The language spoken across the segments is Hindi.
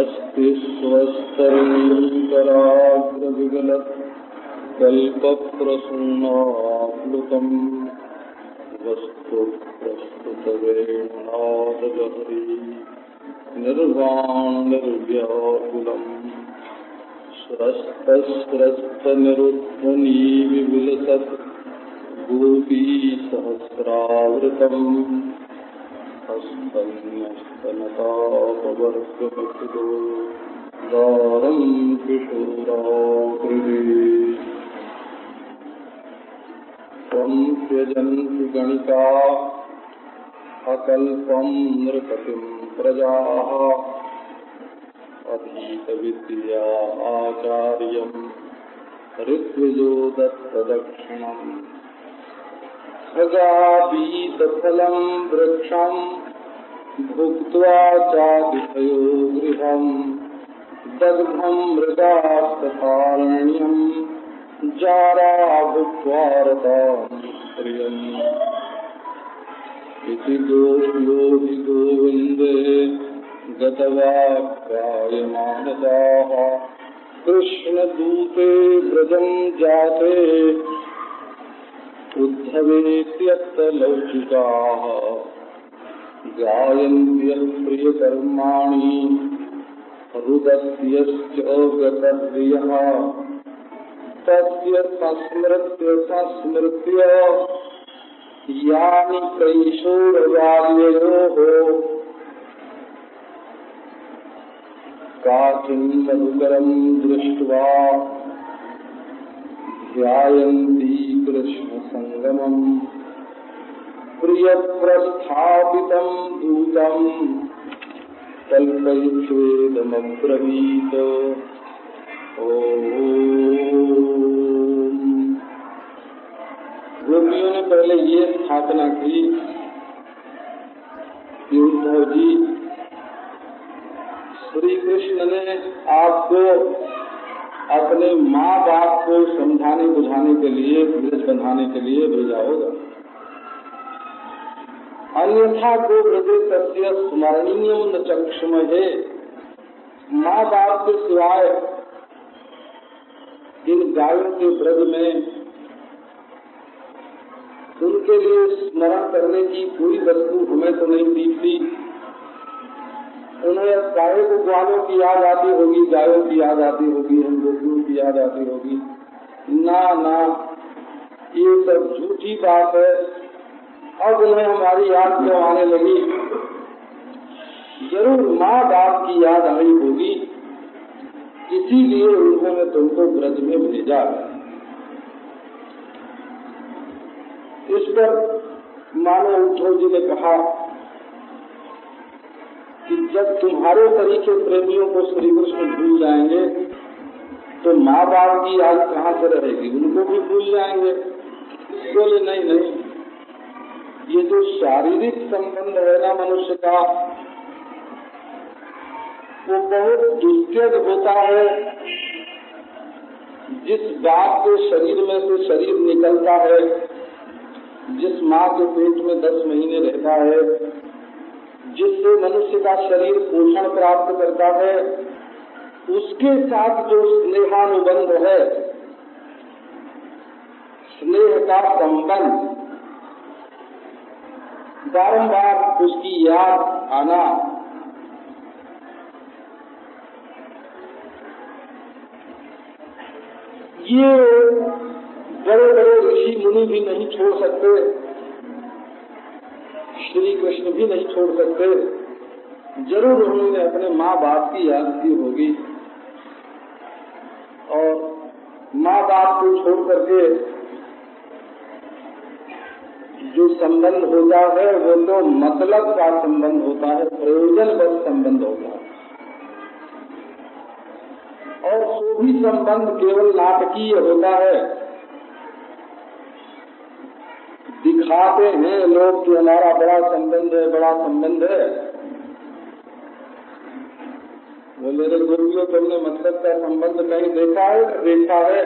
अस्ति स्वस्तरीकराग्रविगलत् कल्पप्रसूनाप्लुतम् वस्तु प्रस्तुतवेणुनादलहरी निर्वाणनिर्व्याकुलम् स्रस्तस्रस्तनिरुद्धनीविविलसत् गोपीसहस्रावृतम् हस्तन्यस्तनतापवर्गमिथिलो दारम् किशोराकृति त्वं त्यजन्ति गणिका अकल्पं नृपतिं प्रजाः अधीतविद्या आचार्यं ऋग्विजो दत्तदक्षिणम् खगाबीतफलं वृक्षं भुक्त्वा चातिथयो गृहं दग्धं मृगास्तथारण्यं जाराभुक्त्वारतां प्रियम् इति गोप्योऽपि गोविन्दे गतवाक्कायमानसाः कृष्णदूते व्रजं जाते उद्धवेत्यत्तलौकिकाः गायन्त्यः प्रियकर्माणि रुदत्यश्च गतप्रियः तस्य संस्मृत्य यानि कैशोरबाल्ययोः काचिन्मधुकरं दृष्ट्वा ध्यायन्ति कृष्णसङ्गमम् प्रियप्रस्थापितं दूतं कल्पयित्वेदमब्रवीत् गोपियों ने पहले ये स्थापना की कि उद्धव जी, श्री कृष्ण ने आपको अपने माँ बाप को समझाने बुझाने के लिए, ब्रज बंधाने के लिए भेजा होगा। अन्यथा को ब्रजे तस्य स्मरणीयम न चक्षुमहे, माँ बाप के सिवाय इन गायों के ब्रज में उनके लिए स्मरण करने की कोई वस्तु हमें तो नहीं दिखती। उन्हें गायों को ग्वालों की याद आती होगी, गायों की याद आती होगी, हम गोपियों की याद आती होगी। ना ना, ये सब झूठी बात है। अब उन्हें हमारी याद क्यों आने लगी? जरूर माँ बाप की याद आई होगी, इसीलिए उन्होंने तुमको ब्रज में भेजा। इस पर मानो उद्धव जी ने कहा कि जब तुम्हारे तरीके प्रेमियों को श्री कृष्ण भूल जाएंगे तो माँ बाप की याद कहाँ से रहेगी? उनको भी भूल जाएंगे। बोले नहीं नहीं, ये जो शारीरिक संबंध है ना मनुष्य का, वो बहुत दुष्प्रद होता है। जिस बाप के शरीर में से शरीर निकलता है, जिस माँ के पेट में 10 महीने रहता है, जिससे मनुष्य का शरीर पोषण प्राप्त करता है, उसके साथ जो स्नेहानुबंध है, स्नेह का संबंध, बारंबार उसकी याद आना, ये बड़े बड़े ऋषि मुनि भी नहीं छोड़ सकते, श्री कृष्ण भी नहीं छोड़ सकते। जरूर उन्होंने अपने माँ बाप की याद की होगी, और माँ बाप को छोड़ करके जो संबंध होता है वो तो मतलब का संबंध होता है, प्रयोजनबद्ध संबंध होता है। और वो भी संबंध केवल नाटकीय होता है। दिखाते हैं लोग कि हमारा बड़ा संबंध है, बड़ा संबंध है। वो मेरे गुरुओं, तुमने मतलब का संबंध कहीं देखा है? देखा है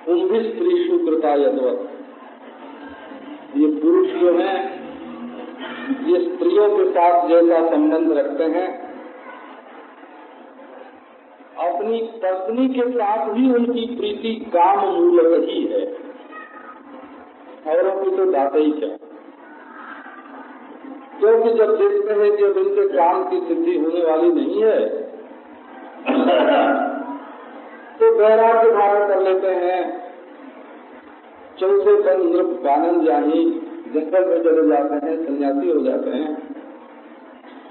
तुम भी स्त्री सुकृता यदवत। ये पुरुष जो हैं ये स्त्रियों के साथ जैसा संबंध रखते हैं, अपनी पत्नी के साथ ही उनकी प्रीति काम मूलक ही है, औरों की तो दाता ही क्या। क्योंकि जब देखते हैं कि अब इनके काम की सिद्धि होने वाली नहीं है तो वैराग्य धारण कर लेते हैं, चौथे पर नृप कानन जाही, जंगल में चले जाते हैं, सन्यासी हो जाते हैं।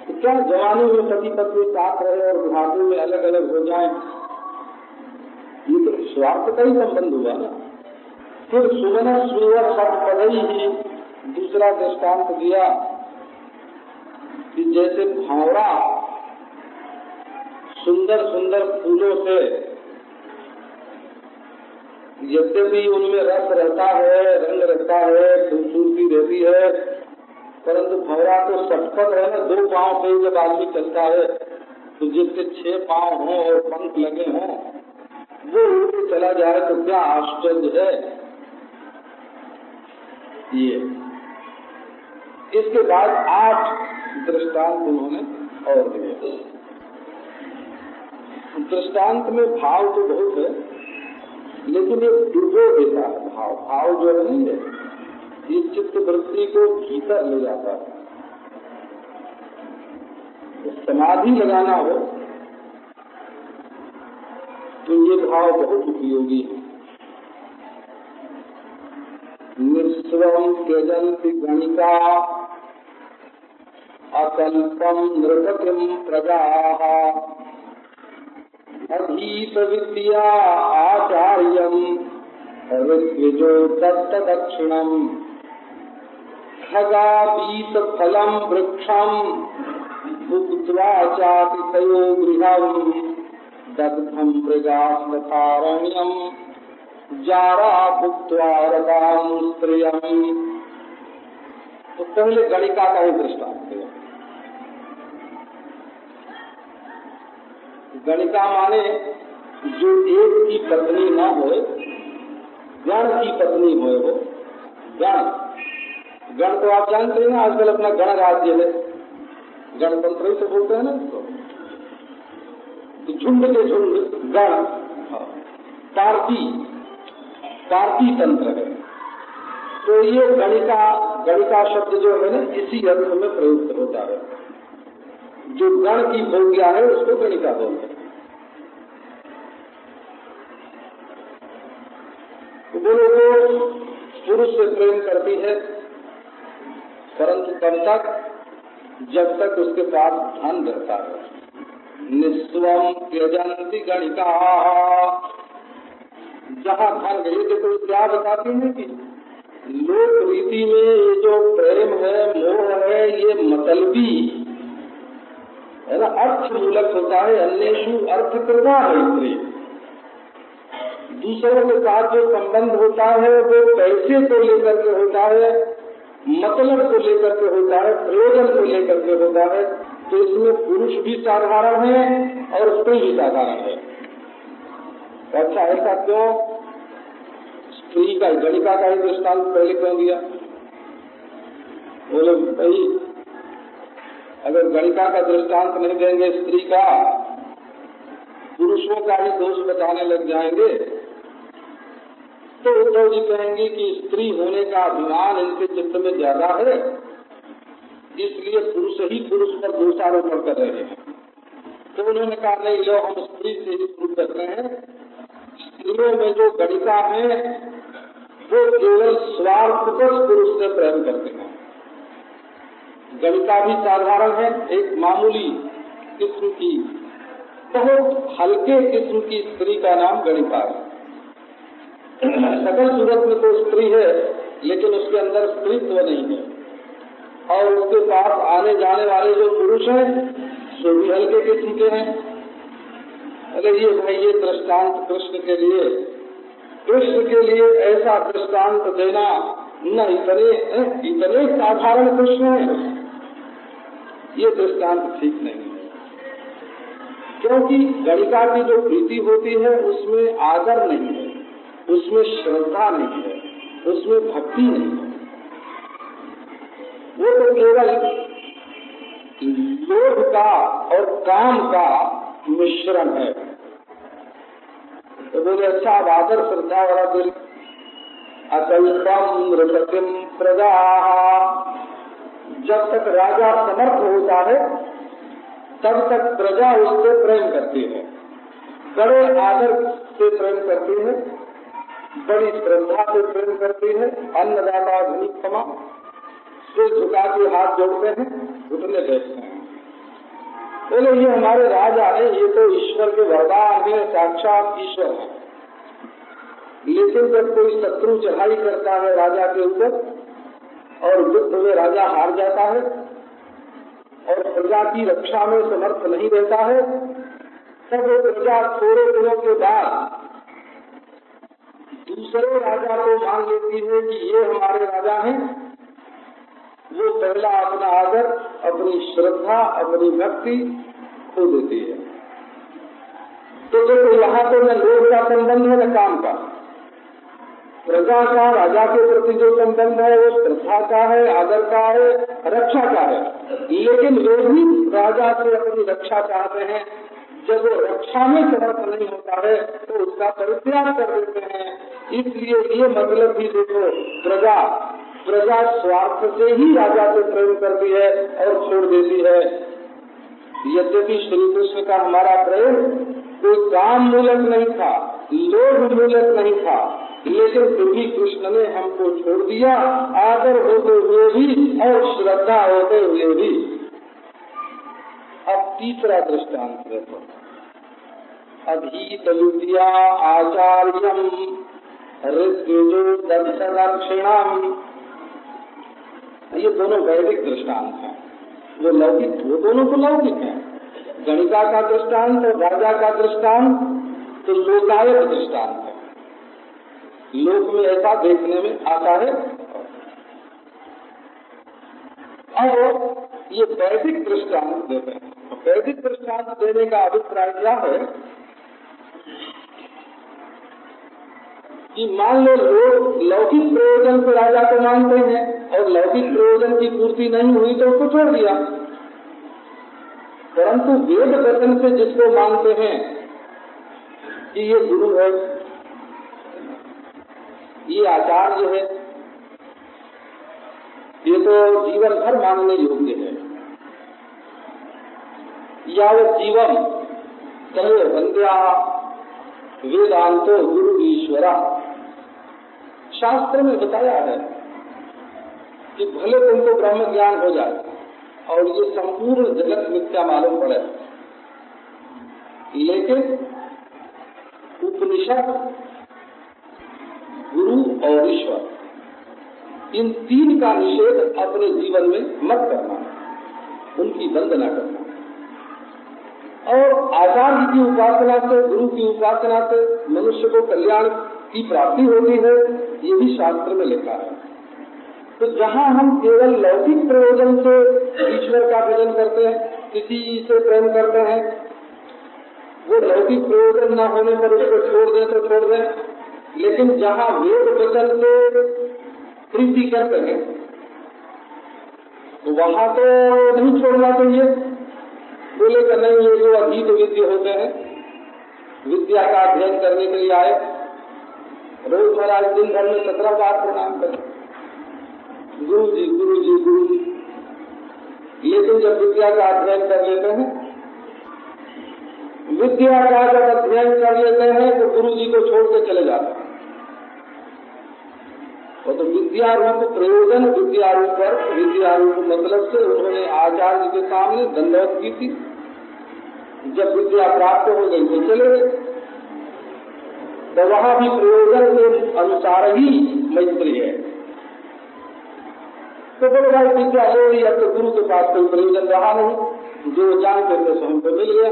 तो क्या जवानी में पति पत्नी साथ रहे और बुढ़ापे में अलग अलग हो जाएं? ये तो स्वार्थ का ही संबंध हुआ ना। फिर सुमन सुवर सटपदई ही दूसरा दृष्टांत दिया कि जैसे भावरा सुंदर सुंदर फूलों से, जैसे भी उनमें रस रहता है, रंग रहता है, खूबसूरती रहती है, परंतु भंवरा तो सटपट है ना। 2 पांव पे जब आदमी चलता है तो जिसके 6 पांव हों और पंख लगे हों वो उड़ते चला जाए तो क्या आश्चर्य है। ये इसके बाद 8 दृष्टांत उन्होंने और दिए। दृष्टांत में भाव तो बहुत है, लेकिन ये डूबो देता है भाव। भाव जो नहीं है ये चित्त वृत्ति को भीतर ले जाता है। तो समाधि लगाना हो तो ये भाव बहुत उपयोगी है। निस्वम त्यजन्ति गणिका अकल्पम नृपतिम प्रजाः अधीत विद्या आचार्यम ऋग्विजो दत्त दक्षिणम खगाबीत फलम वृक्षम भुक्त्वा चातितयो गृहम दग्धम मृगास्मृतारण्यम जारा भुक्त्वा रताम स्त्रियम। तो पहले गणिका का ही दृष्टांत दिया। गणिका माने जो एक की पत्नी न हो, गण की पत्नी हो। वो गण गण तो आप जानते हैं ना, आजकल अपना गण राज्य है, गणतंत्र से बोलते हैं ना उसको। तो झुंड के झुंड गण, पार्टी तंत्र है। तो ये गणिका शब्द जो है ना इसी अर्थ में प्रयुक्त होता है। जो गण की भोग्या है उसको गणिका बोलते हैं। तो बोलो वो पुरुष से प्रेम करती है, परंतु तब तक जब तक उसके पास धन रहता है। निस्वम त्यजन्ति गणिका, जहाँ धन गई। देखो क्या बताती है कि लोक रीति में ये जो प्रेम है, मोह है, ये मतलबी है ना, अर्थ मूलक होता है। अन्येषु अर्थ कृता है। दूसरों के साथ जो संबंध होता है वो पैसे को लेकर के होता है, मतलब को लेकर के होता है, प्रयोजन को लेकर के होता है। तो इसमें पुरुष भी साधारण है और स्त्री भी साधारण है। अच्छा, ऐसा क्यों? स्त्री का गणिका का ही दृष्टांत पहले क्यों दिया? बोले भाई अगर गणिका का दृष्टांत नहीं देंगे स्त्री का, पुरुषों का ही दोष बताने लग जाएंगे तो उद्धव जी कहेंगे कि स्त्री होने का अभिमान इनके चित्त में ज्यादा है, इसलिए पुरुष ही पुरुष पर दोषारोपण कर रहे हैं। तो उन्होंने कहा नहीं, लो हम स्त्री से ही शुरू करते हैं। स्त्रियों में जो गणिका है वो केवल स्वार्थपरक पुरुष से प्रेम करते हैं। गणिका भी साधारण है, एक मामूली किस्म की, बहुत हल्के किस्म की स्त्री का नाम गणिका है। सकल सूरत में तो स्त्री है, लेकिन उसके अंदर स्त्रीत्व नहीं है। और उसके पास आने जाने वाले जो पुरुष हैं सो भी हल्के किस्म के हैं। अगर ये भाई ये दृष्टांत कृष्ण के लिए ऐसा दृष्टांत देना न इतने साधारण कृष्ण हैं, ये दृष्टांत ठीक नहीं है। क्योंकि गणिका की जो प्रीति होती है उसमें आदर नहीं है, उसमें श्रद्धा नहीं है, उसमें भक्ति नहीं है। वो तो केवल लोभ का और काम का मिश्रण है। तो बोले अच्छा, आदर श्रद्धा वाला दिल। अकल्पम नृपतिम प्रजा, जब तक राजा समर्थ होता है तब तक प्रजा उससे प्रेम करती है, बड़े आदर से प्रेम करती है, बड़ी श्रद्धा से प्रेम करती है। अन्नदाता धनी क्षमा से झुका के हाथ जोड़ते हैं, घुटने बैठते हैं। बोले ये हमारे राजा है, ये तो ईश्वर के वरदान है, साक्षात ईश्वर है। लेकिन जब कोई शत्रु चढ़ाई करता है राजा के ऊपर और युद्ध में राजा हार जाता है और प्रजा की रक्षा में समर्थ नहीं रहता है, तब वो प्रजा थोड़े दिनों के बाद दूसरे राजा को मान लेती है कि ये हमारे राजा हैं। वो पहला अपना आदर, अपनी श्रद्धा, अपनी भक्ति खो देती है। तो देखो यहाँ तो न लोभ का संबंध है न काम का। प्रजा का राजा के प्रति जो संबंध है वो श्रद्धा का है, आदर का है, रक्षा का है। लेकिन वे भी राजा से अपनी रक्षा चाहते हैं। जब वो रक्षा में समर्थ नहीं होता है तो उसका परित्याग कर देते हैं। इसलिए ये मतलब भी देखो, प्रजा स्वार्थ से ही राजा से प्रेम करती है और छोड़ देती है। यद्यपि श्री कृष्ण का हमारा प्रेम कोई काम मूलक नहीं था, लोभ मूलक नहीं था, लेकिन फिर भी कृष्ण ने हमको छोड़ दिया, आदर होते हुए भी और श्रद्धा होते हुए भी। अब तीसरा दृष्टांत देखो, अधीत विद्या आचार्यम ऋग्यजो दक्षिणाम। ये दोनों वैदिक दृष्टांत हैं, वो लौकिक, वो दोनों तो लौकिक हैं। गणिका का दृष्टांत और राजा का दृष्टांत तो लोकायत दृष्टांत है, लोक में ऐसा देखने में आता है। अब ये वैदिक दृष्टांत देते हैं। वैदिक दृष्टांत देने का अभिप्राय क्या है कि मान लो लोग लौकिक प्रयोजन को राजा को मानते हैं और लौकिक प्रयोजन की पूर्ति नहीं हुई तो उसको छोड़ दिया। परंतु वेद वचन से जिसको मानते हैं कि ये गुरु है, ये आचार्य है, ये तो जीवन भर मानने योग्य है, यावत् जीवन कहे वंद्या वेदांतो गुरु ईश्वरा। शास्त्र में बताया है कि भले तुमको ब्रह्म ज्ञान हो जाए और ये संपूर्ण जगत मिथ्या मालूम पड़े, लेकिन उपनिषद, गुरु और ईश्वर, इन तीन का निषेध अपने जीवन में मत करना, उनकी वंदना करना। और आचार्य की उपासना से, गुरु की उपासना से मनुष्य को कल्याण की प्राप्ति होती है, ये भी शास्त्र में लिखा है। तो जहाँ हम केवल लौकिक प्रयोजन से ईश्वर का भजन करते हैं, किसी से प्रेम करते हैं, वो लौकिक प्रयोजन न होने पर उसको छोड़ दें तो छोड़ दें। लेकिन जहाँ वेद वचन से प्रीति करते हैं तो वहाँ तो नहीं छोड़ना चाहिए। बोले कि नहीं, ये जो अधीत विद्या होते हैं, विद्या का अध्ययन करने के लिए आए, रोज महाराज दिन भर में 17 बार प्रणाम करें, गुरु जी गुरु जी गुरु जी। लेकिन जब विद्या का अध्ययन कर लेते हैं, विद्या का जब अध्ययन कर लेते हैं तो गुरु जी को छोड़ के चले जाते हैं। तो विद्या रूप प्रयोजन, विद्या रूप अर्थ, विद्या रूप मतलब से उन्होंने आचार्य के सामने दंडवत की थी। जब विद्या प्राप्त हो गई तो चले गए, तो वहां भी प्रयोजन के अनुसार ही मैत्री है। तो बोले भाई विद्या ले ली, अब तो गुरु के पास कोई प्रयोजन रहा नहीं, जो जानते थे सो हमको मिल गया।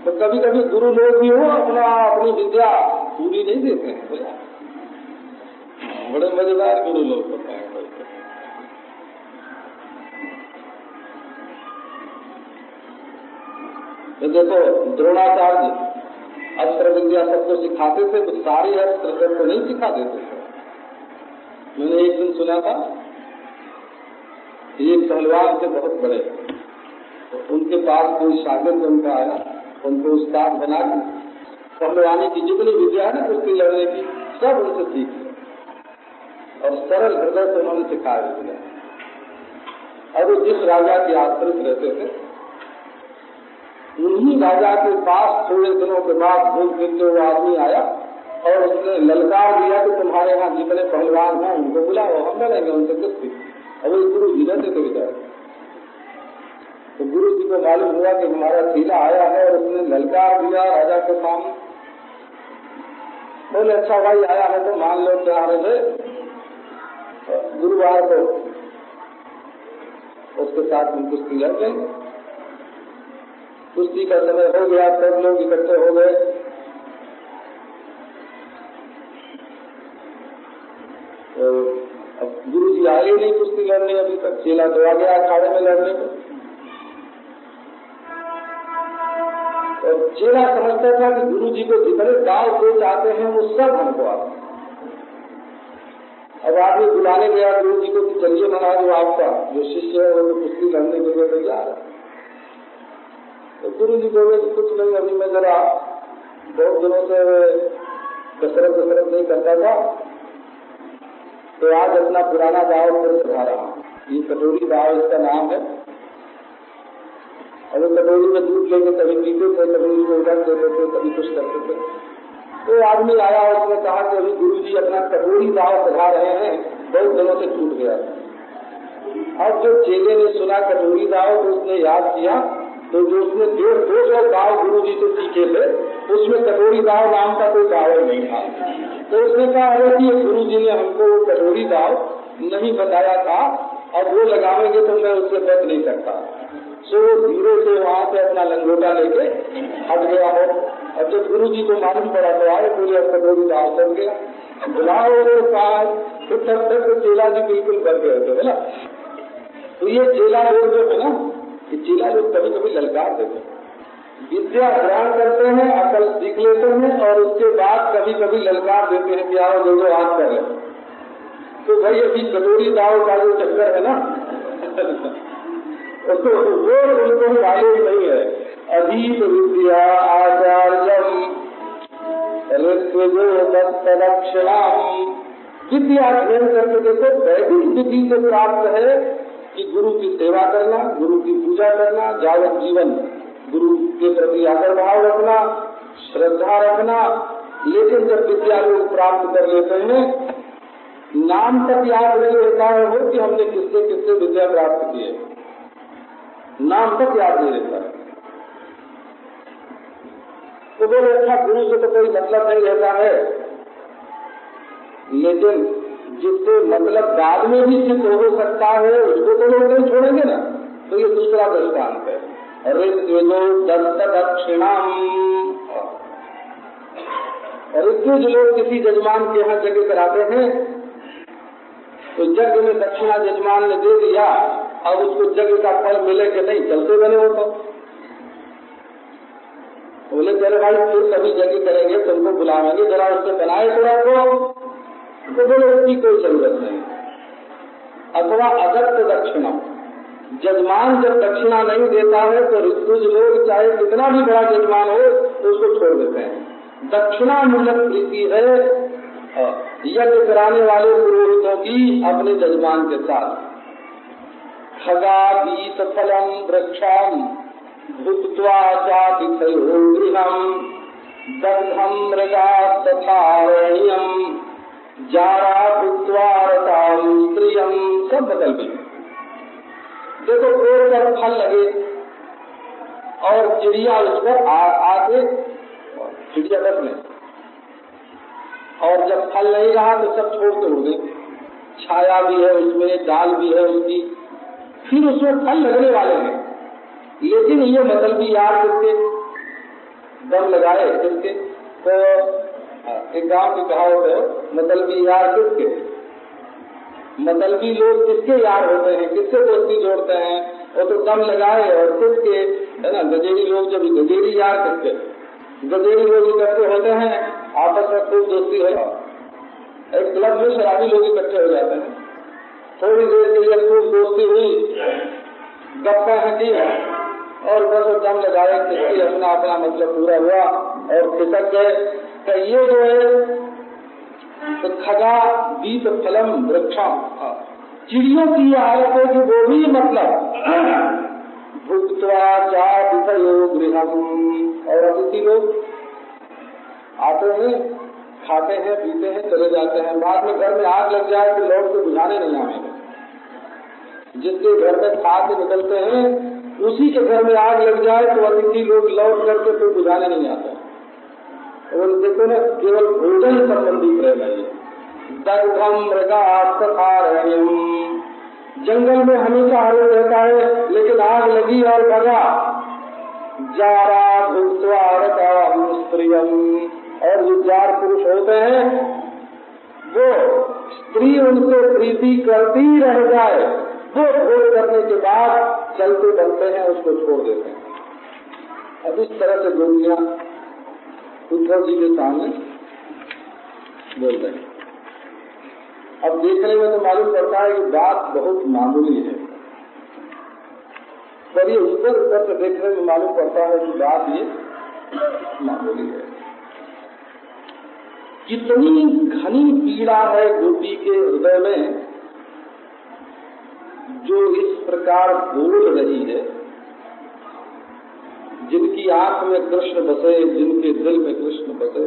तो कभी कभी गुरु लोग भी हो अपनी विद्या पूरी नहीं देते हैं। बोला बड़े मजेदार गुरु लोग होते हैं। तो देखो द्रोणाचार्य अस्त्र विद्या सबको सिखाते थे, तो सारे अस्त्र सबको नहीं सिखा देते थे। मैंने एक दिन सुना था, एक पहलवान थे बहुत बड़े, तो उनके पास कोई शागिर्द उनका आया, उनको उस्ताद बना के पहलवानी की जितनी विद्या है ना कुश्ती लड़ने की सब उनसे सीख और सरल हृदय से उन्होंने सिखाया दिया। और वो जिस राजा के आश्रित रहते थे उन्हीं राजा के पास थोड़े दिनों के बाद घूम फिरते हुए आदमी आया और उसने ललकार दिया कि तुम्हारे यहाँ जितने पहलवान हैं उनको बुलाओ, हम लड़ेंगे उनसे कुश्ती। और वो गुरु जी रहते थे विचार। तो गुरु जी को मालूम हुआ कि हमारा चेला आया है और उसने ललकार दिया राजा के सामने। बोले अच्छा भाई आया है तो मान लो क्या रहे। गुरुवार को उसके साथ हम कुश्ती लड़ गए। कुश्ती का समय हो गया, सब लोग इकट्ठे हो गए। तो अब गुरु जी आए नहीं कुश्ती लड़ने, अभी तक चेला तो आ गया अखाड़े में लड़ने को। और चेला समझता था कि गुरु जी को जितने दाव पेच आते हैं वो सब हमको आते हैं। अब आदमी बुलाने गया गुरु जी को कि चलिए महाराज वो आपका जो शिष्य है वो तो कुश्ती लड़ने के लिए तैयार है। तो गुरु जी बोले कि कुछ नहीं, अभी मैं जरा बहुत दिनों से कसरत नहीं करता था, तो आज अपना पुराना दाव फिर सिखा रहा हूँ। ये कटोरी दाव इसका नाम है। और वो कटोरी में दूध लेके कभी पीते थे, कभी उसको उधर देते थे, कभी कुछ करते थे। तो आदमी आया, उसने कहा कि अभी गुरु जी अपना कटोरी दाव सिखा रहे हैं, बहुत दिनों से छूट गया। अब जो चेले ने सुना कटोरी दाव तो उसने याद किया, तो जो उसने 150 दाव गुरु जी से सीखे थे उसमें कटोरी दाव नाम का कोई दाव नहीं था। तो उसने कहा अरे कि गुरु जी ने हमको कटोरी दाव नहीं बताया था, अब वो लगावेंगे तो मैं उससे बच नहीं सकता। सो धीरे से वहां से अपना लंगोटा लेके हट गया हो। अब जब गुरु जी को मालूम पड़ा तो आए, बोले अब कटोरी दाव चल गया, बुलाओ तो तब तक तो चेला जी बिल्कुल बच गए थे। बोला तो ये चेला लोग जो है ना, ये चेला लोग कभी कभी ललकार देते हैं, विद्या ग्रहण करते हैं, अकल सीख लेते हैं और उसके बाद कभी कभी ललकार देते हैं कि आओ जो आज कर ले। तो भाई अभी कटोरी दाव का जो चक्कर है ना तो वो उनको मालूम नहीं है। अधीत विद्या आचार्यम ऋत्विजो दत्तदक्षिणाम। विद्या अध्ययन करके देखो वैदिक विधि से प्राप्त है कि गुरु की सेवा करना, गुरु की पूजा करना, जावत जीवन गुरु के प्रति आदर भाव रखना, श्रद्धा रखना। लेकिन जब विद्या लोग प्राप्त कर लेते हैं, नाम तक याद नहीं रहता है वो कि हमने किससे किससे विद्या प्राप्त की है, नाम तक याद नहीं रहता। तो बोले अच्छा गुरु से तो कोई मतलब नहीं रहता है, लेकिन जिससे मतलब बाद में भी सिद्ध हो सकता है उसको तो लोग नहीं छोड़ेंगे ना। तो ये दूसरा दृष्टांत है, ऋत्विजो दत्तदक्षिणाम। ऋत्विज लोग किसी जजमान के यहाँ यज्ञ कराते हैं, तो यज्ञ में दक्षिणा जजमान ने दे दिया, अब उसको यज्ञ का फल मिले कि नहीं, चलते बने हो तो बोले चले भाई फिर कभी यज्ञ करेंगे, तुमको बुलाएंगे, जरा उससे बनाए तो रखो। तो बोले उसकी कोई जरूरत नहीं। अथवा अदत्त दक्षिणा, जजमान जब दक्षिणा नहीं देता है तो ऋत्विज लोग चाहे कितना भी बड़ा जजमान हो तो उसको छोड़ देते हैं। दक्षिणा मूलक प्रीति है यज्ञ कराने वाले पुरोहितों की अपने जजमान के साथ। खगादीत फलम वृक्षम भूत्वा चातिथयो गृहम दग्धम मृगा तथारण्यम जारा भूत्वा रताम स्त्रियम। सब बदल गई। देखो पेड़ पर फल लगे और चिड़िया उस पर आके चिड़िया बस में, और जब फल नहीं रहा तो सब छोड़ के उड़ गई। छाया भी है उसमें, डाल भी है उसकी, फिर उसमें फल लगने वाले हैं, लेकिन ये मतलब भी याद रखते दम लगाए किसके? तो एक गांव की कहावत है, मतलबी यार किसके? मतलबी लोग किसके यार होते हैं, किससे दोस्ती जोड़ते हैं? वो तो दम लगाए और किसके, है ना। गजेरी लोग जब गजेरी यार किसके? गजेरी लोग इकट्ठे होते हैं, आपस में खूब दोस्ती हो। एक क्लब में शराबी लोग इकट्ठे हो जाते हैं, थोड़ी देर के लिए खूब दोस्ती हुई, गप्पा हटी और बस दम लगाए किसकी, अपना अपना मतलब पूरा हुआ और खिसक गए। तो ये जो है तो खगा दीप फलम वृक्षा, चिड़ियों की हालत है कि वो भी मतलब भुक्त्वा चातिथयो गृहम, और अतिथि लोग आते हैं, खाते हैं, पीते हैं, चले जाते हैं, बाद में घर में आग लग जाए तो लौट के बुझाने नहीं आएंगे। जिसके घर में खा के निकलते हैं उसी के घर में आग लग जाए तो अतिथि लोग लौट करके फिर बुझाने नहीं आते। और देखो ना, केवल भोजन संबंधी प्रेम है। दग्धम मृगात्म, जंगल में हमेशा हरे रहता है, लेकिन आग लगी और भगा। जारा भुक्त्वा स्त्रियम, और जो 4 पुरुष होते हैं वो स्त्री उनसे प्रीति करती रह जाए, वो भोग करने के बाद चलते बनते हैं, उसको छोड़ देते हैं। अब इस तरह से गोपियां उद्धव जी के सामने बोल रहे हैं। अब देखने में तो मालूम पड़ता है कि बात बहुत मामूली है, पर ये ऊपर से देखने में मालूम पड़ता है कि बात ये मामूली है। कितनी घनी पीड़ा है गोपी के हृदय में जो इस प्रकार बोल रही है। जिनकी आंख में कृष्ण बसे, जिनके दिल में कृष्ण बसे,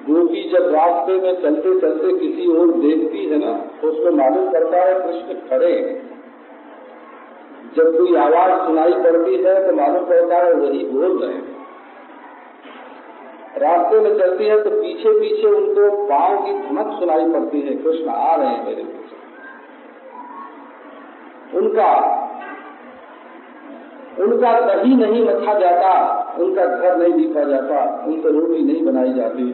गोपी जब रास्ते में चलते चलते किसी ओर देखती है ना तो उसको मालूम पड़ता है कृष्ण खड़े। जब कोई आवाज सुनाई पड़ती है तो मालूम पड़ता है वही बोल रहे हैं। रास्ते में चलती है तो पीछे पीछे उनको पांव की धमक सुनाई पड़ती है, कृष्ण आ रहे हैं मेरे पीछे। उनका दही नहीं रखा जाता, उनका घर नहीं दीपा जाता, उनसे रोटी नहीं बनाई जाती,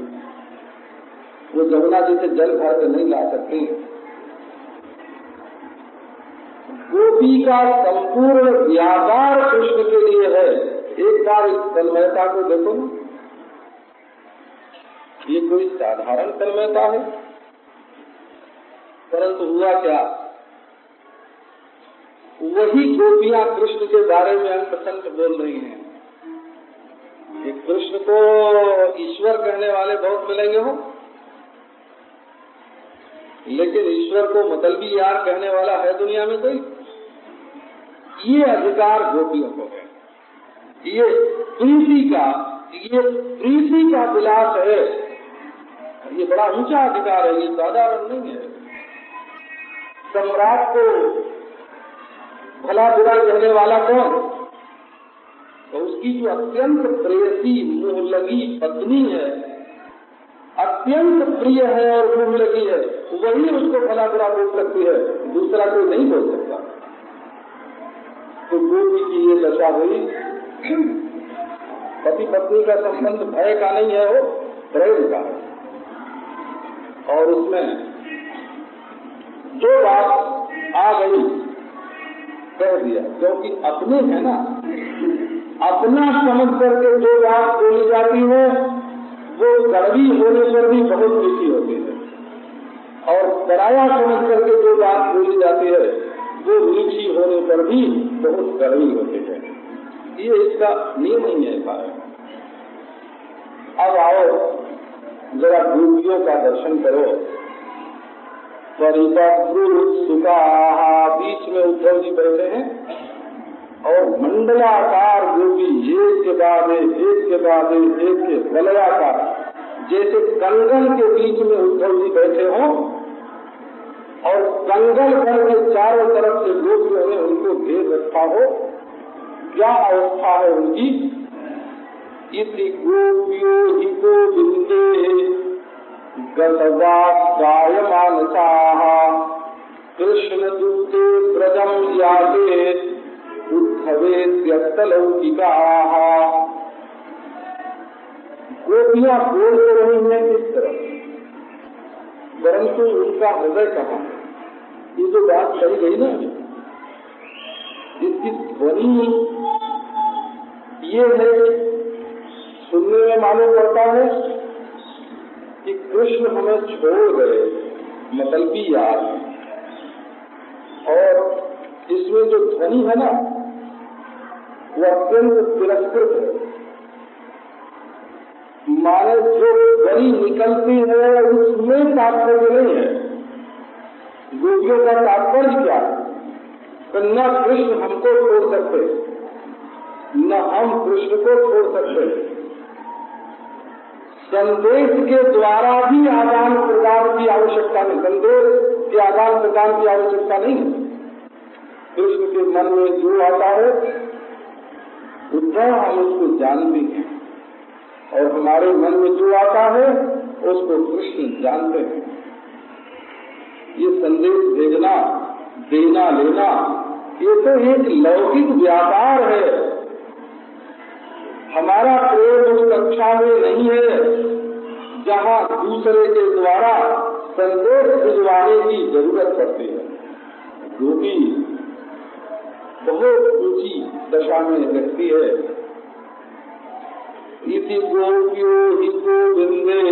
वो जमुना जी से जल भर के नहीं ला सकती। गोपी का संपूर्ण व्यापार कृष्ण के लिए है। एक बार इस तन्मयता को देखो ना, ये कोई साधारण तन्मयता है, परंतु हुआ क्या, वही गोपियां कृष्ण के बारे में अंत बोल रही हैं। एक कृष्ण को ईश्वर कहने वाले बहुत मिलेंगे हो, लेकिन ईश्वर को मतलबी यार कहने वाला है दुनिया में कोई? ये अधिकार गोपियों को है। ये प्रीति का विलास है। ये बड़ा ऊंचा अधिकार है, ये साधारण नहीं है। सम्राट को भला बुरा कहने वाला कौन? तो उसकी जो अत्यंत प्रेयसी मुँह लगी पत्नी है, अत्यंत प्रिय है और मुँह लगी है, वही उसको भला बुरा बोल सकती है, दूसरा कोई नहीं बोल सकता। तो गोपी की ये दशा हुई। पति पत्नी का संबंध भय का नहीं है, वो प्रेम का है। और उसमें जो बात आ गई कह दिया, क्योंकि अपने है ना, अपना समझ करके जो बात बोली जाती है वो कड़वी होने पर भी बहुत मीठी होती है, और पराया समझ करके जो बात बोली जाती है वो मीठी होने पर भी बहुत कड़वी होती है। ये इसका नियम ही है। अब आओ जरा गोपियों का दर्शन करो। परिपक्रुत्सुका, बीच में उद्धव जी बैठे हैं और मंडलाकार गोपी एक के बाद एक के वलयाकार, जैसे कंगन के बीच में उद्धव जी बैठे हों और कंगन भर के चारों तरफ से गोपियों ने उनको घेर रखा हो। क्या अवस्था है उनकी? इति गोपियो हि गोविंदे गतवागायमानसाः कृष्ण दूते ब्रजम याते उद्भवे त्यक्तलौकिका। गोपियां बोल तो रही हैं किस तरह, परंतु उनका हृदय कहाँ है? ये जो बात कही गई ना, इसकी ध्वनि ये है, सुनने में मालूम पड़ता है कि कृष्ण हमें छोड़ गए, मतलबी याद। और इसमें जो ध्वनि है ना, वो अत्यंत तिरस्कृत है। माने जो ध्वनि निकलती है उसमें तात्पर्य नहीं है। गोपियों का तात्पर्य क्या है? न कृष्ण हमको छोड़ सकते, न हम कृष्ण को छोड़ सकते। संदेश के द्वारा भी आदान प्रदान की आवश्यकता नहीं, संदेश के आदान प्रदान की आवश्यकता नहीं। कृष्ण के मन में जो आता है उद्धव हम उसको जानते हैं, और हमारे मन में जो आता है उसको कृष्ण जानते हैं। ये संदेश भेजना, देना लेना, ये तो एक लौकिक व्यापार है। हमारा प्रेम उस कक्षा में नहीं है जहाँ दूसरे के द्वारा संदेश भिजवाने की जरूरत पड़ती है। गोपी बहुत ऊंची दशा में रहती है। इति गोप्यो हि गोविंदे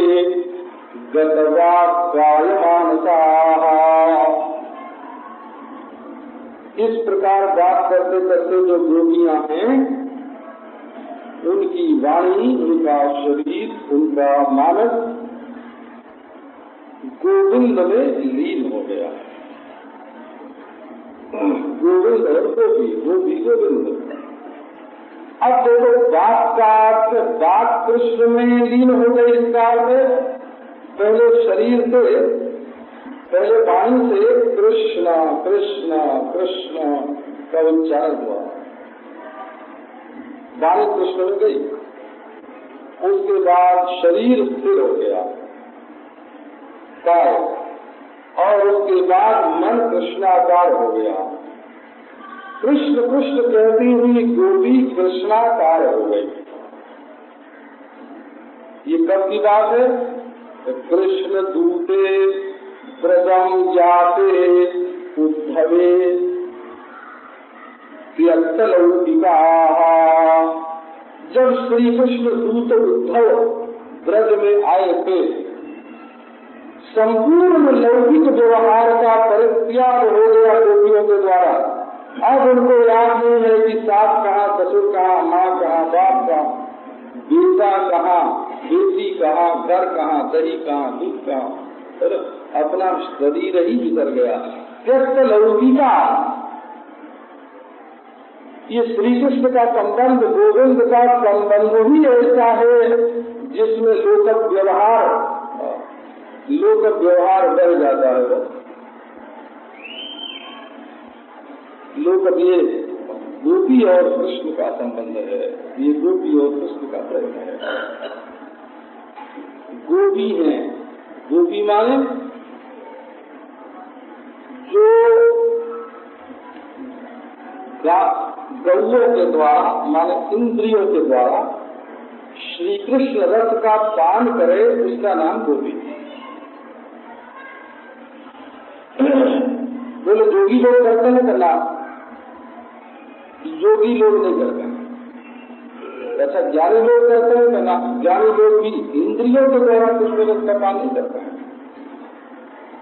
गतवा कायमानसाः। इस प्रकार बात करते करते जो गोपियां हैं, उनकी वाणी, उनका शरीर, उनका मानस गोविंद में लीन हो गया। गोविंद और गोपी, गोपी गोविंद। अब देखो, बात का अर्थ, बात कृष्ण में लीन हो गई। इसका अर्थ पहले शरीर से, पहले वाणी से कृष्ण कृष्ण कृष्ण का उच्चारण हुआ, वाणी कृष्ण में गई। उसके बाद शरीर स्थिर हो गया काय, और उसके बाद मन कृष्णाकार हो गया। कृष्ण कृष्ण कहती हुई गोपी कृष्णाकार हो गई। ये कब की बात है? कृष्ण दूते ब्रजम जाते उद्धवे त्यक्तलौकिका। जब श्री कृष्ण दूत उद्धव ब्रज में आए थे, संपूर्ण लौकिक व्यवहार का परित्याग हो गया गोपियों के द्वारा। अब उनको याद नहीं है कि सास कहाँ, ससुर कहाँ, माँ कहाँ, बाप कहाँ, बेटा कहाँ, बेटी कहाँ, घर कहाँ, दही कहाँ, दूध कहाँ, अपना शरीर ही बितर गया। त्यक्त लौकिका। ये श्री कृष्ण का संबंध, गोविंद का संबंध ही ऐसा है जिसमें लोक व्यवहार बढ़ जाता है। लोक, ये गोपी और कृष्ण का संबंध है, ये गोपी और कृष्ण का प्रेम है। गोपी है, गोपी माने जो गौओं के द्वारा, माने इंद्रियों के द्वारा श्री कृष्ण रस का पान करे, उसका नाम गोपी। बोले जोगी लोग करते हैं करना, योगी लोग नहीं करते हैं। अच्छा, ज्ञानी लोग करते हैं करना, ज्ञानी लोग भी इंद्रियों के द्वारा कृष्ण रस का पान नहीं करते हैं।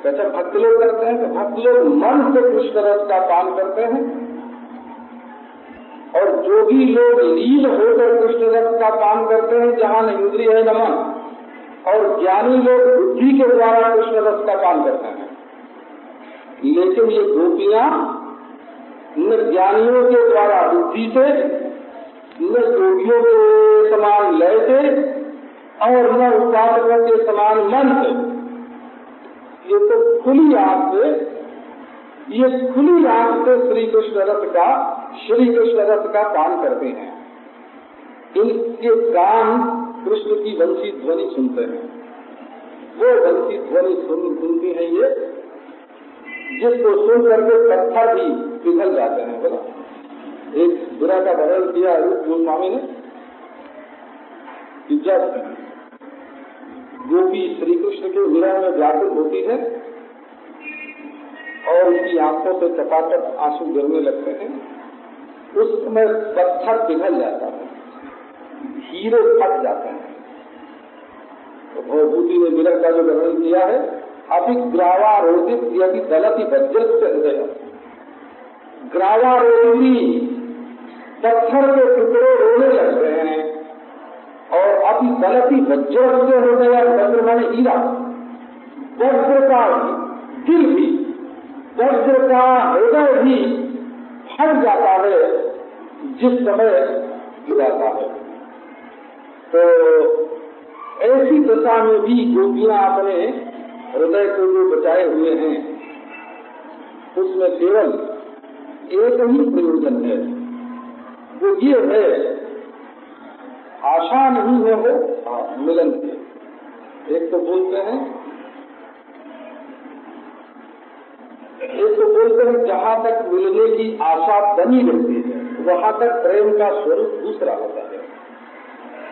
अच्छा, भक्त लोग करते हैं, तो भक्त लोग मन से कृष्ण रस का पान करते हैं। और जोगी लोग लीन होकर कृष्ण रस का पान करते हैं, जहाँ न इंद्रिय है न मन। और ज्ञानी लोग बुद्धि के द्वारा कृष्ण रस का पान करते हैं। लेकिन ये गोपियां न ज्ञानियों के द्वारा बुद्धि से, न योगियों के समान लय से, और न उपासकों के समान मन से, ये तो खुली आंख से, ये खुली आंख से श्री कृष्ण रस का पान करते हैं। इनके कान कृष्ण की वंशी ध्वनि सुनते हैं। वो वंशी ध्वनि सुनती हैं ये, जिसको सुन करके पत्थर भी पिघल जाते हैं। बोला, एक विरह का वर्णन किया रूप गोस्वामी ने कि जब गोपी श्री कृष्ण के विरह में व्याकुल होती है और उसकी आंखों से टपाटप आंसू गिरने लगते हैं, उस समय पत्थर पिघल जाता है, हीरे फट जाते हैं। तो भवभूति ने विरह का जो वर्णन किया है, अभिग्रावारोधित यदि दलती वज्रस्य हृदय, ग्रावारोधी पत्थर के टुकड़े रोने लगते हैं और अति दलती वज्रस्य हृदय, वज्र माने हीरा, वज्र का दिल भी, वज्र का हृदय भी फट जाता है जिस समय गिराता है। तो ऐसी दशा में भी गोपियां अपने हृदय को जो बचाए हुए हैं, उसमें केवल एक ही प्रयोजन है, वो ये है आशा नहीं है मिलन की। एक तो बोलते हैं जहाँ तक मिलने की आशा बनी रहती है वहाँ तक प्रेम का स्वरूप दूसरा होता है,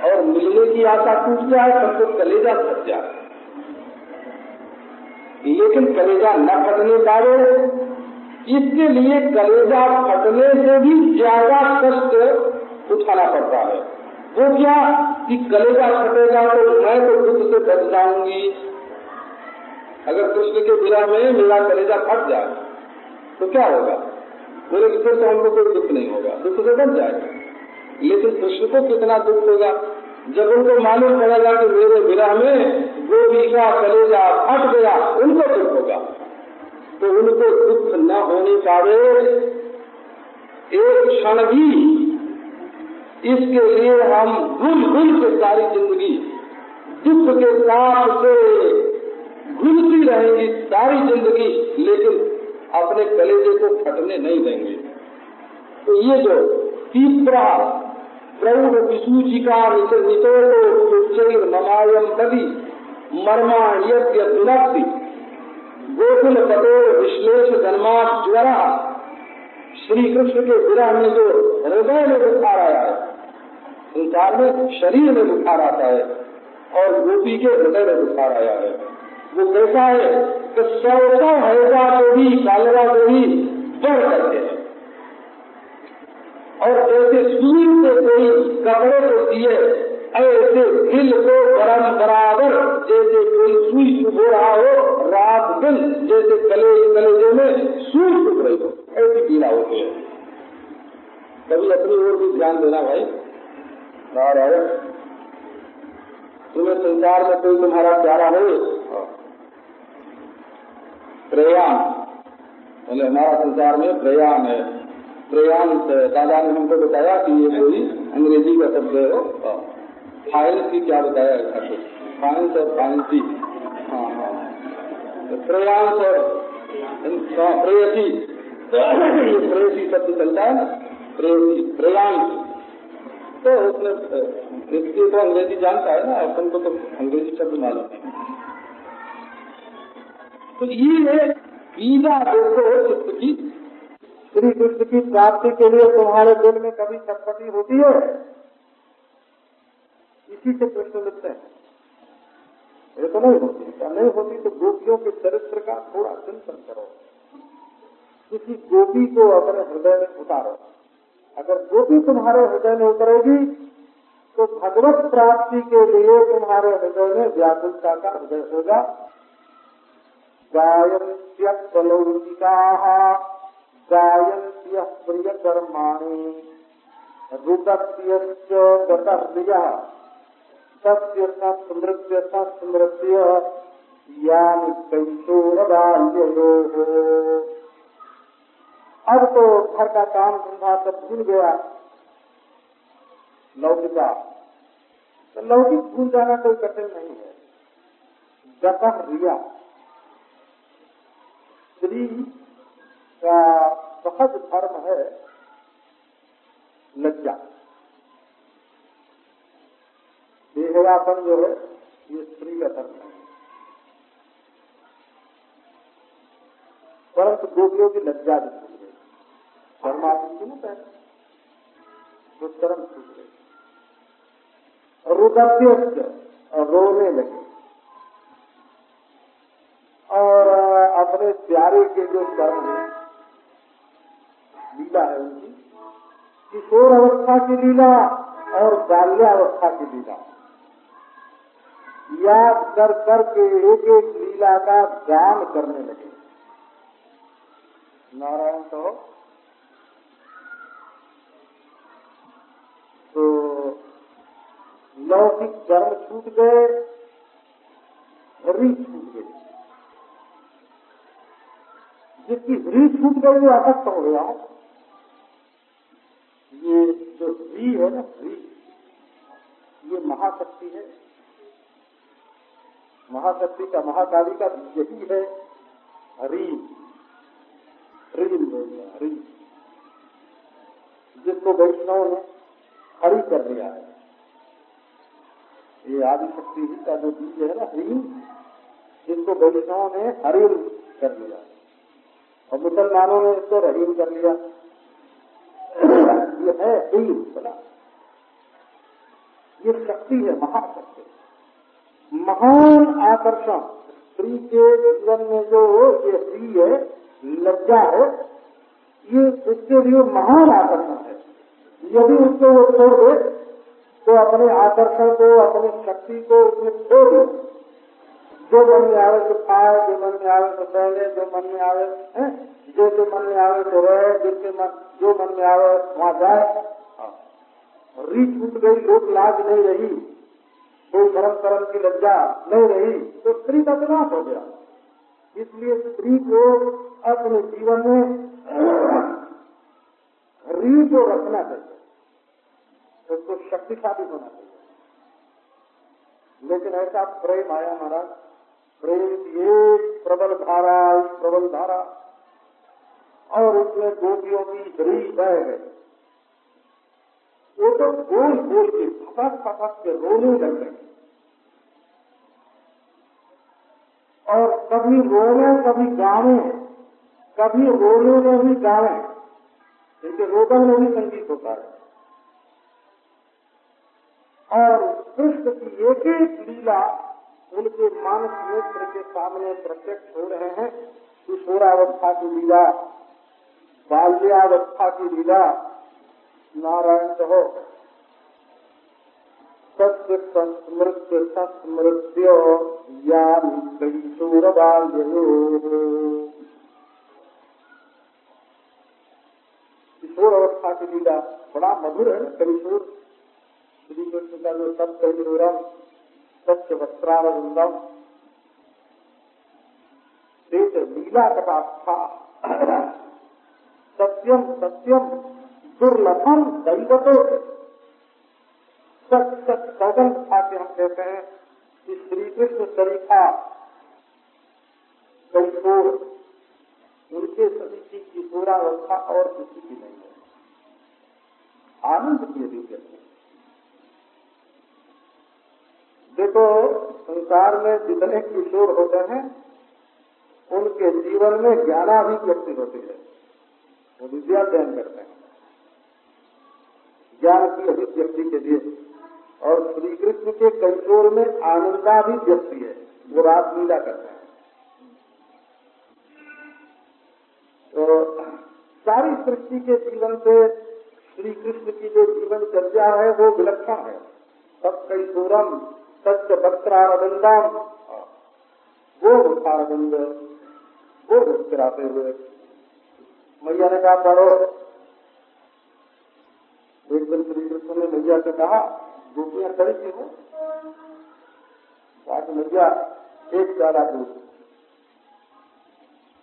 और मिलने की आशा टूट जाए तब तो कलेजा फट जाए। लेकिन कलेजा न फटने पाए, इसके लिए कलेजा फटने से भी ज्यादा कष्ट उठाना पड़ता है। वो क्या कि कलेजा फटेगा तो मैं तो दुख से बच जाऊंगी। अगर कृष्ण के विरह में मेरा कलेजा फट जाए तो क्या होगा? बोले फिर तो हमको कोई दुख नहीं होगा, दुख से बच जाएगा। लेकिन कृष्ण को कितना दुख होगा जब उनको मालूम पड़ेगा कि मेरे विरह में गोपी का कलेजा फट गया, उनको दुख होगा। तो उनको दुख न होने पावे एक क्षण भी, इसके लिए हम घुल के सारी जिंदगी दुख के साथ से घुलती रहेंगी सारी जिंदगी, लेकिन अपने कलेजे को फटने नहीं देंगे। तो ये जो तीव्र प्रौढ़ विसूचिका नितोषैर ममायम नदी मर्मा यज्ञ दुनक्ति गोकुल पटोर विश्लेष जन्मात ज्वरा, श्री कृष्ण के विरह में जो हृदय में बुखार आया है, संसार में शरीर में बुखार आता है और गोपी के हृदय में बुखार आया है। वो कैसा है कि 100 हैजा को भी कालवा को भी बढ़ करते हैं, और जैसे सुई से कोई कपड़े को दिए ऐसे दिल को गरम बराबर, जैसे कोई सुई चुभ रहा हो रात दिन, जैसे कलेजे में सुई चुभ रही हो, ऐसी पीड़ा होती है। कभी अपनी ओर भी ध्यान देना भाई। नारायण, तुम्हें संसार में कोई तुम्हारा प्यारा हो, प्रयाण, बोले हमारा संसार में प्रयाण है। प्रयाण दादा ने हमको बताया कि ये कोई अंग्रेजी का शब्द है। फाइल्स की क्या बताया है? फाइल्स और फाइल्सी। हाँ, प्रयाण और प्रेयसी, ये प्रेयसी शब्द चलता है ना, प्रेयसी प्रयाण। तो उसने इसकी तो अंग्रेजी जानता है ना, अपन को तो अंग्रेजी शब्द मालूम नहीं। तो ये पीड़ा देखो चित्त की, श्री कृष्ण की प्राप्ति के लिए तुम्हारे दिल में कभी छटपटी होती है? इसी से प्रश्न लिखते हैं। ये तो नहीं होती, क्या नहीं होती? तो गोपियों के चरित्र का थोड़ा चिंतन करो, किसी गोपी को अपने हृदय में उतारो। अगर गोपी तुम्हारे हृदय में उतरेगी तो भगवत प्राप्ति के लिए तुम्हारे हृदय में व्याकुलता का हृदय होगा। गायन्त्य कलौकिकाः गायन्त्य प्रिय कर्माणि रुदत्यश्च गतर्यः तस्य नृत्य यानि कैशोरबाल्ययोः। अब तो घर का काम धंधा सब भूल गया, लौकिका। तो लौकिक भूल जाना कोई कठिन नहीं है। गतर्या, स्त्री का सहज धर्म है लज्जा। देहरापन जो है ये स्त्री का धर्म है, परंतु गोपियों की लज्जा भी भूल गई। धर्मात्मा की मत है, वो शर्म छूट गई। रुदत्य और रोने लगे और अपने प्यारे के जो कर्म है, लीला है उनकी, किशोर अवस्था की लीला और बाल्यावस्था की लीला याद कर करके एक एक लीला का गान करने लगे। नारायण तो लौकिक कर्म छूट गए, हरी छूट गई। जिसकी हरी छूट गई वो आसक्त हो गया। ये जो हरी है ना, हरी, ये महाशक्ति है। महाशक्ति का, महाकाली का यही है हरी। हरी जिसको वैष्णव ने हरि कर लिया है। ये आदिशक्ति का जो बीज है ना, हरी, जिसको वैष्णव ने हरि कर लिया और मुसलमानों ने इसको रहीम कर लिया। ये है हरी बना, ये शक्ति है, महाशक्ति, महान आकर्षण। स्त्री के जीवन में जो ये हरी है, लज्जा है, ये उसके लिए महान आकर्षण है। यदि उसको वो छोड़ दे तो अपने आकर्षण को, अपनी शक्ति को उसमें छोड़ दे। जो मन में आवे तो खाए, जो मन में आवे तो पहले, जो मन में आवे जैसे मन में आवे तो रहे, जिसके मन जो मन में आवे वहां जाए। री छूट गई, लोक लाज नहीं रही, कोई धर्म कर्म की लज्जा नहीं रही, तो स्त्री का विनाश हो गया। इसलिए स्त्री को अपने जीवन में री को रखना चाहिए, उसको शक्तिशाली होना चाहिए। लेकिन ऐसा प्रेम आया महाराज, प्रेम की एक प्रबल धारा, एक प्रबल धारा, और उसमें गोपियों की हरी बह गई। वो तो बोल बोल के फटक फटक के रोने लग गए, और कभी रोने कभी गाने, कभी रोने में भी गाने, क्योंकि रोदन में भी संगीत होता है। और कृष्ण की एक एक लीला उनके मानस नेत्र के सामने प्रत्यक्ष हो रहे हैं। किशोरावस्था की लीला, बाल्यावस्था की लीला, नारायण कहो, सत्य संस्मृत्य संस्मृत्य या किशोर बाल्यो। किशोर अवस्था की लीला बड़ा मधुर है ना। किशोर श्री कृष्ण का जो सत्य किशोरम, सत्य वस्त्रारविंदम, देश लीला कटाक्षा, सत्यम सत्यम दुर्लभम दैवतो। सत्य सौगंध खा के हम कहते हैं कि श्री कृष्ण शरीफा किशोर, उनके सभी की किशोरावस्था और किसी की नहीं है। आनंद की रीति। देखो, संसार में जितने किशोर होते हैं उनके जीवन में ज्ञानाभिव्यक्ति होती है, वो विद्या अध्ययन करते हैं ज्ञान की अभिव्यक्ति के लिए। और श्री कृष्ण के किशोर में आनंदाभिव्यक्ति है, वो रात लीला करते हैं। तो सारी सृष्टि के जीवन से श्री कृष्ण की जो जीवन चर्चा है वो विलक्षण है। सब किशोरम सत्य वस्त्रारविंदम, वो वस्त्रारविंद, वो मुस्कुराते हुए। मैया ने कहा पढ़ो। एक दिन श्री कृष्ण ने मैया से कहा, गोपियां खड़ी थी हो, कहा कि मैया एक प्याला दूध।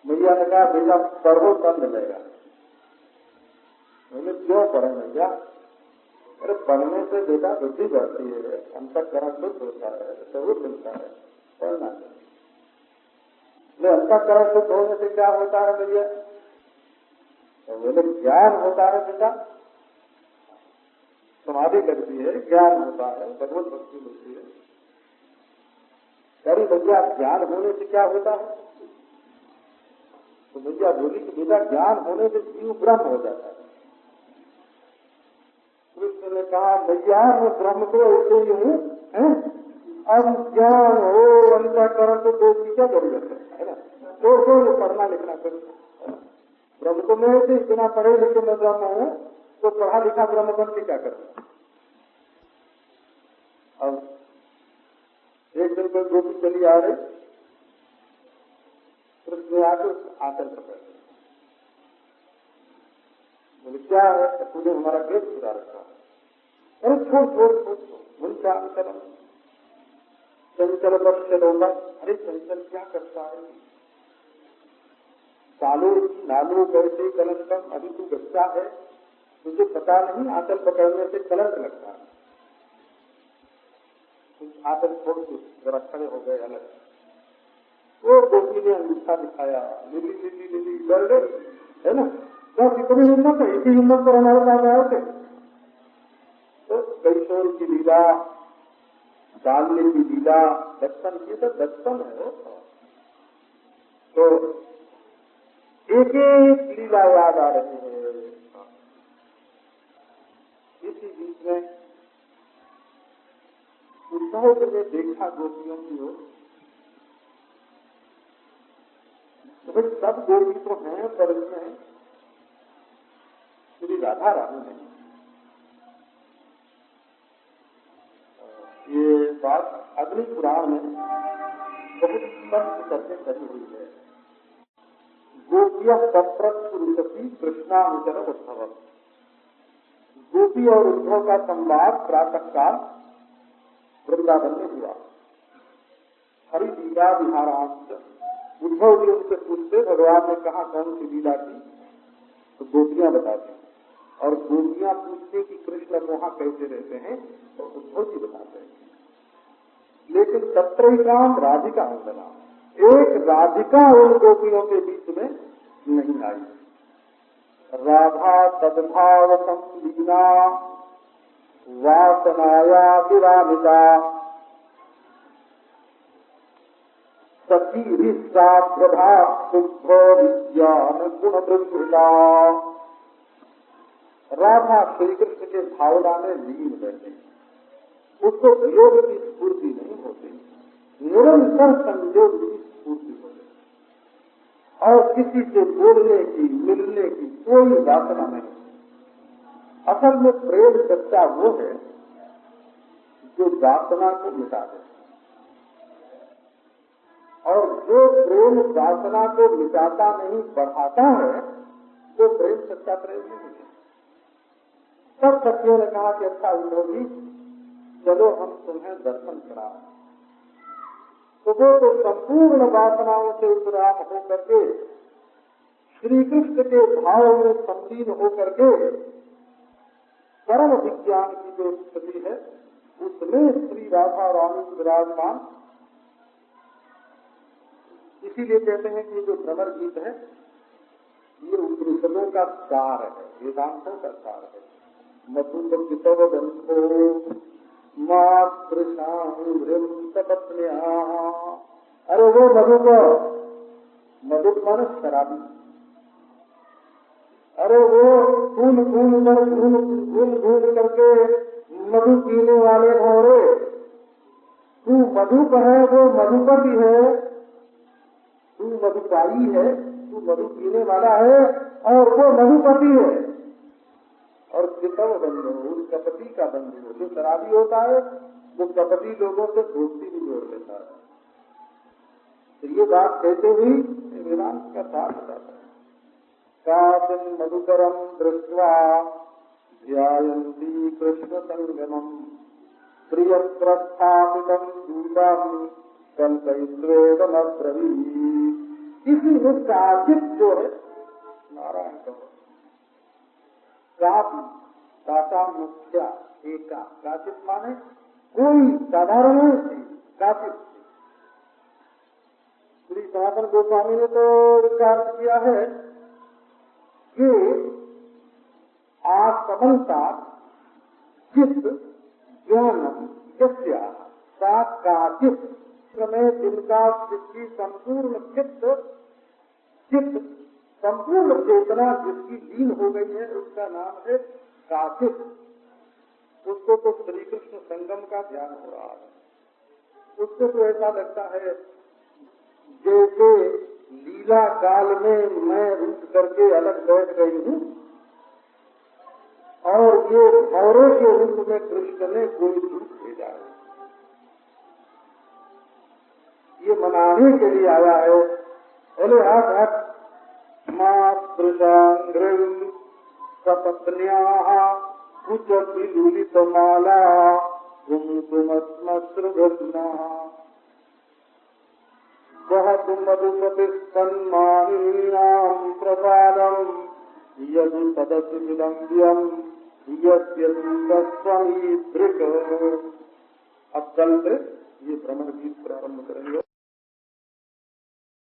मैया ने कहा बेटा पढ़ो तब मिलेगा। मैंने क्यों पढ़े मैया? अरे पढ़ने से बेटा बुद्धि बढ़ती है, अंतःकरण शुद्ध होता है, स्वरूप मिलता है, पढ़ना चाहिए। अंतःकरण शुद्ध होने से क्या होता है भैया? तो बोले ज्ञान होता है बेटा, समाधि लगती है, ज्ञान होता है, भगवत भक्ति मिलती है। अरे भैया ज्ञान होने से क्या होता है? तो भैया बोली कि बेटा ज्ञान होने से जीव ब्रह्म हो जाता है। कृष्ण ने कहा भैया मैं ब्रह्म को ऐसे ही हूँ, अब ज्ञान हो अंतःकरण तो दो की क्या जरूरत है ना। तो पढ़ना लिखना कर ब्रह्म को मैं ऐसे इतना पढ़े लिखे मैं ब्रह्म हूँ, तो पढ़ा लिखा ब्रह्म बन के क्या करना। अब एक दिन कोई गोपी चली आ रही, कृष्ण आकर आकर पकड़ बोले क्या है, तूने हमारा पेट छुड़ा रखा। अरे छोड़ छोड़ छोड़ छोड़ क्या अंतरम चंचल बच्चे होगा। अरे चंचल क्या करता है, सालों नालों कैसे कलंकम, अभी तू बच्चा है, तुझे पता नहीं आंचल पकड़ने से कलंक लगता है। आंचल छोड़ के जरा खड़े हो गए अलग। वो गोपी ने अंगूठा दिखाया, लिली लिली लिली डर गई है ना। तो कितनी हिम्मत है, इसी हिम्मत पर हमारे पास आए थे। तो कैशोर की लीला, बाल्य की लीला, बचपन की तो बचपन है। तो एक एक लीला याद आ रही है। इसी बीच में उद्धव ने देखा गोपियों की ओर, तो भाई सब गोपी तो हैं पर इसमें श्री राधा रानी नहीं। ये बात अग्नि पुराण में बहुत स्पष्ट करके कही हुई है। गोपिया सप्रति कृष्णानुचर उद्धव। गोपी और उद्धव का संवाद प्रातः काल वृंदावन में हुआ। हरि लीला विहारांश। उद्धव जी उनसे पूछते भगवान ने कहा कौन सी लीला की, तो गोपियां बताती, और गोपियां पूछते कि कृष्ण वहां कैसे रहते हैं, तो उद्धव जी बताते हैं। लेकिन तत्रैकाम राधिका अंगना, एक राधिका उन गोपियों के बीच में नहीं आई। राधा तद्भाव संलीना वासनाया विरामिता सखी प्रभा शुद्ध विज्ञान गुण वृद्धिता। राधा श्री कृष्ण के भावना में लीन रहते, उसको योग की स्फूर्ति नहीं होती, निरंतर संयोग की स्फूर्ति होती, और किसी से बोलने की मिलने की कोई वासना नहीं। असल में प्रेम सच्चा वो है जो वासना को मिटा दे, और जो प्रेम वासना को मिटाता नहीं बढ़ाता है वो प्रेम सच्चा प्रेम नहीं है। सब सखियों ने कहा कि अच्छा उद्धव जी चलो हम तुम्हें दर्शन कराएं। तो वो तो संपूर्ण वासनाओं से उपराम होकर के श्री कृष्ण के भाव में संलीन होकर के परम विज्ञान की जो स्थिति है उसमें श्री राधा रानी विराजमान। इसीलिए कहते हैं कि जो भ्रमर गीत है ये उपनिषदों का सार है, वेदांतों का सार है। मधुपतितव बंधो मातृशांग्रिम तपत्न्या। अरे वो मधुप माने शराबी, अरे वो घूम घूम करके मधु पीने वाले भौरे, तू मधुप है वो मधुपति है, तू मधुपाई है, तू मधु पीने वाला है और वो मधुपति है। और कितव बंधु उस कपटी का बंधु, जो शराबी होता है वो कपटी लोगों से दोस्ती भी जोड़ लेता है। तो ये बात कहते हुई वेदांत का साथ बताता है। काचिन मधुकरम दृष्ट्वा ध्यायन्ती कृष्ण संगमम प्रिय प्रस्थापितम दूतम कल्पयित्वेदम अब्रवीत्। इसी में काचित जो है नारायण का काका मुख्या एका, काचित माने कोई साधारण थी, काचित। श्री सनातन गोस्वामी ने तो इसका अर्थ किया है कि आसमनता चित्त ज्ञानम यस्या सा काचित में जिनका जिसकी संपूर्ण चित्त संपूर्ण चेतना जिसकी लीन हो गई है उसका नाम है काचित। उसको तो श्री कृष्ण संगम का ध्यान हो रहा है। उसको तो ऐसा लगता है जैसे लीला काल में मैं रूठ करके अलग बैठ गई हूँ और ये भौरों के रूप में कृष्ण ने कोई रूप भेजा है। ये मनाने के लिए आया है। बोले हट हट मातृशांग्र सपत्न्या कुछ विलुलित माला कुमकुमस्मश्रुघ्ना बहुत मधुपति सन्मानीयां प्रसादम यदि तदसि विलंब्यम यस्य स्वामी दृक। अब कल से ये भ्रमण गीत प्रारंभ करेंगे।